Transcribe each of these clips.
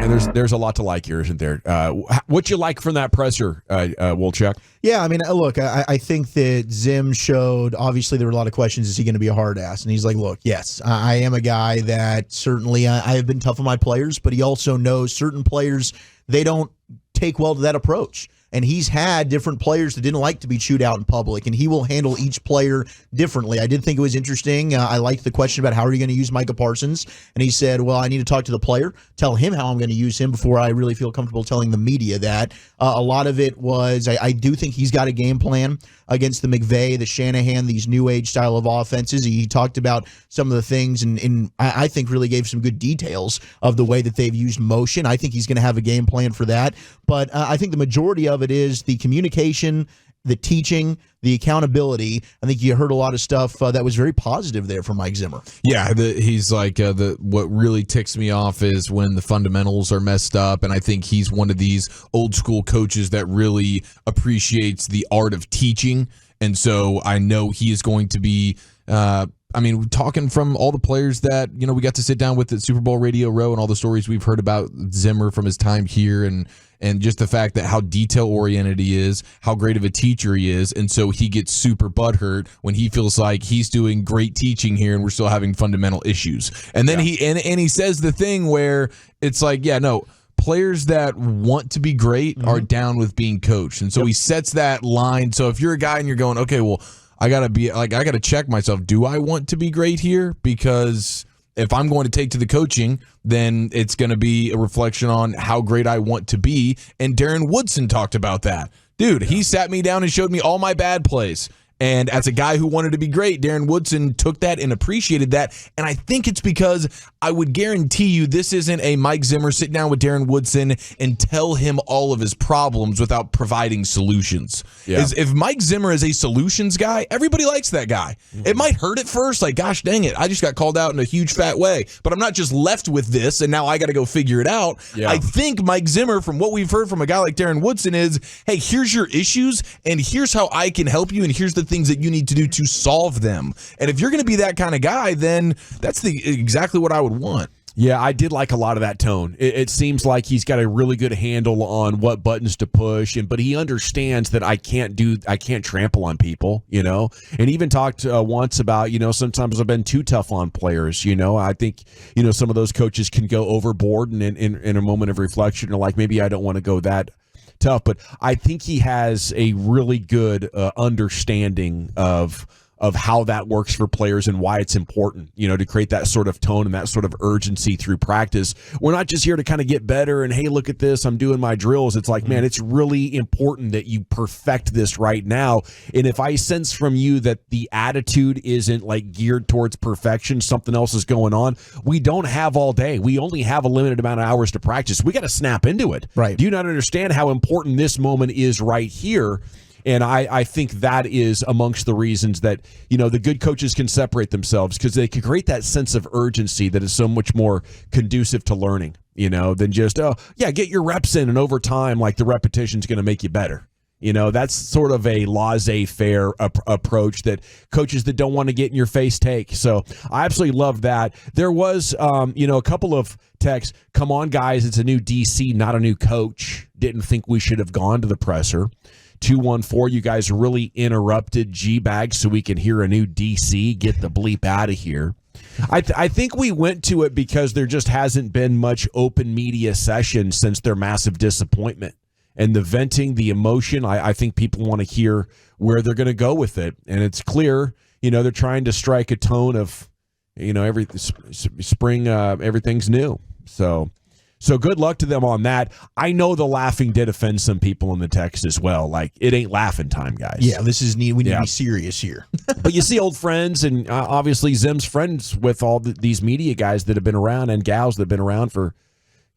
man, there's a lot to like here, isn't there? What you like from that presser, Wolchuk? Yeah, I mean, look, I think that Zim showed, obviously there were a lot of questions, is he going to be a hard ass? And he's like, look, yes, I am a guy that certainly I have been tough on my players, but he also knows certain players, they don't take well to that approach. And he's had different players that didn't like to be chewed out in public, and he will handle each player differently. I did think it was interesting. I liked the question about how are you going to use Micah Parsons, and he said, well, I need to talk to the player, tell him how I'm going to use him before I really feel comfortable telling the media that. A lot of it was, I do think he's got a game plan against the McVay, the Shanahan, these new age style of offenses. He talked about some of the things and I think really gave some good details of the way that they've used motion. I think he's going to have a game plan for that. But I think the majority of it is the communication, the teaching, the accountability. I think you heard a lot of stuff that was very positive there from Mike Zimmer. Yeah, he's like, what really ticks me off is when the fundamentals are messed up, and I think he's one of these old school coaches that really appreciates the art of teaching, and so I know he is going to be talking from all the players that, we got to sit down with at Super Bowl Radio Row and all the stories we've heard about Zimmer from his time here and just the fact that how detail-oriented he is, how great of a teacher he is, and so he gets super butthurt when he feels like he's doing great teaching here and we're still having fundamental issues. And then he says the thing where it's like, players that want to be great are down with being coached. And so he sets that line. So if you're a guy and you're going, okay, well, I got to check myself. Do I want to be great here? Because if I'm going to take to the coaching, then it's going to be a reflection on how great I want to be. And Darren Woodson talked about that. Dude, he sat me down and showed me all my bad plays. And as a guy who wanted to be great, Darren Woodson took that and appreciated that. And I think it's because I would guarantee you this isn't a Mike Zimmer sit down with Darren Woodson and tell him all of his problems without providing solutions. Yeah. If Mike Zimmer is a solutions guy, everybody likes that guy. Mm-hmm. It might hurt at first, like, gosh dang it, I just got called out in a huge fat way. But I'm not just left with this and now I got to go figure it out. Yeah. I think Mike Zimmer, from what we've heard from a guy like Darren Woodson, is, hey, here's your issues and here's how I can help you and here's the things that you need to do to solve them. And if you're going to be that kind of guy, then that's exactly what I would want. Yeah, I did like a lot of that tone. It seems like he's got a really good handle on what buttons to push, but he understands that I can't trample on people, and even talked once about, sometimes I've been too tough on players, I think, some of those coaches can go overboard and in a moment of reflection, like maybe I don't want to go that tough, but I think he has a really good understanding of how that works for players and why it's important, to create that sort of tone and that sort of urgency through practice. We're not just here to kind of get better and, hey, look at this, I'm doing my drills. It's like, man, it's really important that you perfect this right now. And if I sense from you that the attitude isn't like geared towards perfection, something else is going on, we don't have all day. We only have a limited amount of hours to practice. We got to snap into it. Right. Do you not understand how important this moment is right here? And I think that is amongst the reasons that, the good coaches can separate themselves because they can create that sense of urgency that is so much more conducive to learning, than just, get your reps in and over time, like the repetition is going to make you better. That's sort of a laissez-faire approach that coaches that don't want to get in your face take. So I absolutely love that. There was, a couple of texts. Come on, guys, it's a new DC, not a new coach. Didn't think we should have gone to the presser. 214, you guys really interrupted GBag so we can hear a new DC. Get the bleep out of here. I think we went to it because there just hasn't been much open media session since their massive disappointment. And the venting, the emotion, I think people want to hear where they're going to go with it. And it's clear, they're trying to strike a tone of, every spring, everything's new. So good luck to them on that. I know the laughing did offend some people in the text as well. Like, it ain't laughing time, guys. Yeah, we need to be serious here. But you see old friends, and obviously Zim's friends with all these media guys that have been around and gals that have been around for,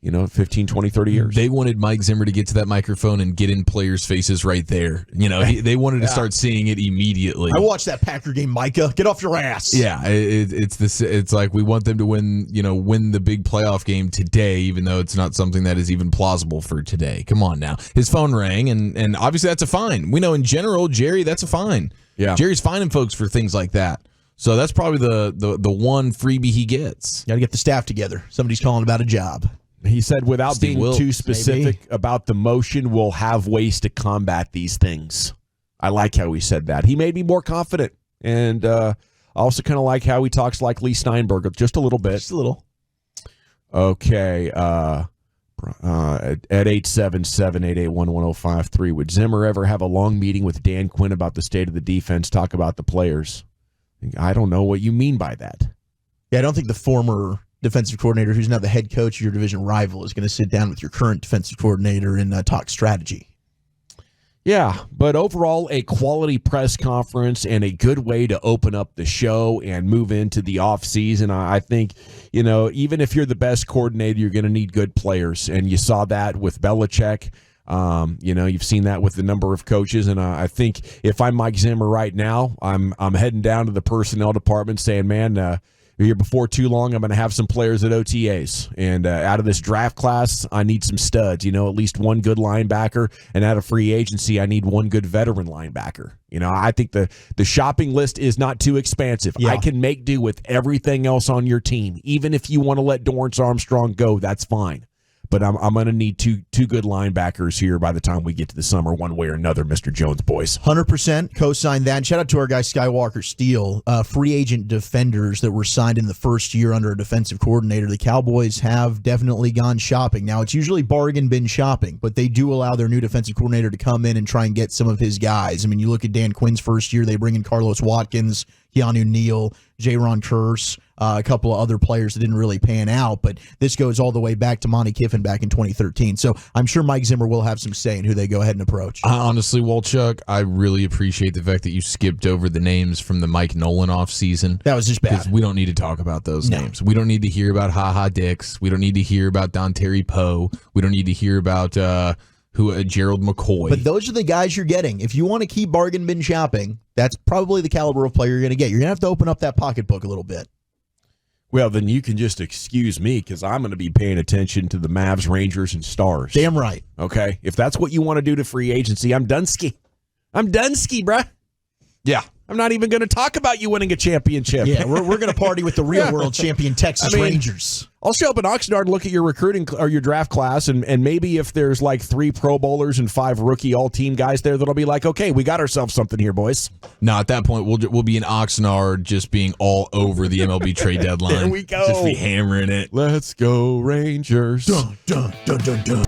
15, 20, 30 years. They wanted Mike Zimmer to get to that microphone and get in players' faces right there. They wanted to start seeing it immediately. I watched that Packer game, Micah. Get off your ass. Yeah, it's like we want them to win the big playoff game today, even though it's not something that is even plausible for today. Come on now. His phone rang, and obviously that's a fine. We know in general, Jerry, that's a fine. Yeah, Jerry's fining folks for things like that. So that's probably the one freebie he gets. Got to get the staff together. Somebody's calling about a job. He said, without Steve being Wilkes, too specific maybe. about the motion, we'll have ways to combat these things. I like how he said that. He made me more confident. And I also kind of like how he talks like Lee Steinberg, just a little bit. Just a little. Okay. At 877-881-1053, would Zimmer ever have a long meeting with Dan Quinn about the state of the defense, talk about the players? I don't know what you mean by that. Yeah, I don't think the former defensive coordinator, who's now the head coach of your division rival, is going to sit down with your current defensive coordinator and talk strategy. Yeah, but overall, a quality press conference and a good way to open up the show and move into the offseason. I think, even if you're the best coordinator, you're going to need good players. And you saw that with Belichick. You've seen that with the number of coaches. And I think if I'm Mike Zimmer right now, I'm heading down to the personnel department saying, man, here before too long, I'm going to have some players at OTAs. And out of this draft class, I need some studs, at least one good linebacker. And out of free agency, I need one good veteran linebacker. I think the shopping list is not too expansive. Yeah. I can make do with everything else on your team. Even if you want to let Dorrance Armstrong go, that's fine. But I'm going to need two good linebackers here by the time we get to the summer, one way or another, Mr. Jones boys. 100% co-signed that. And shout out to our guy Skywalker Steele, free agent defenders that were signed in the first year under a defensive coordinator. The Cowboys have definitely gone shopping. Now, it's usually bargain bin shopping, but they do allow their new defensive coordinator to come in and try and get some of his guys. I mean, you look at Dan Quinn's first year, they bring in Carlos Watkins, Keanu Neal, Jaron Kearse, a couple of other players that didn't really pan out, but this goes all the way back to Monty Kiffin back in 2013. So I'm sure Mike Zimmer will have some say in who they go ahead and approach. Honestly, Walchuk, I really appreciate the fact that you skipped over the names from the Mike Nolan offseason. That was just bad. Because we don't need to talk about those names. We don't need to hear about Ha-Ha Dix. We don't need to hear about Don Terry Poe. We don't need to hear about Gerald McCoy. But those are the guys you're getting. If you want to keep bargain bin shopping, that's probably the caliber of player you're going to get. You're going to have to open up that pocketbook a little bit. Well, then you can just excuse me because I'm going to be paying attention to the Mavs, Rangers, and Stars. Damn right. Okay? If that's what you want to do to free agency, I'm Dunsky. I'm Dunsky, bruh. Yeah. I'm not even going to talk about you winning a championship. Yeah, we're going to party with the real world champion Texas Rangers. I'll show up in Oxnard and look at your recruiting or your draft class, and maybe if there's like 3 Pro Bowlers and 5 rookie all-team guys there, that'll be like, okay, we got ourselves something here, boys. No, at that point, we'll be in Oxnard just being all over the MLB trade deadline. There we go. Just be hammering it. Let's go, Rangers. Dun, dun, dun, dun, dun.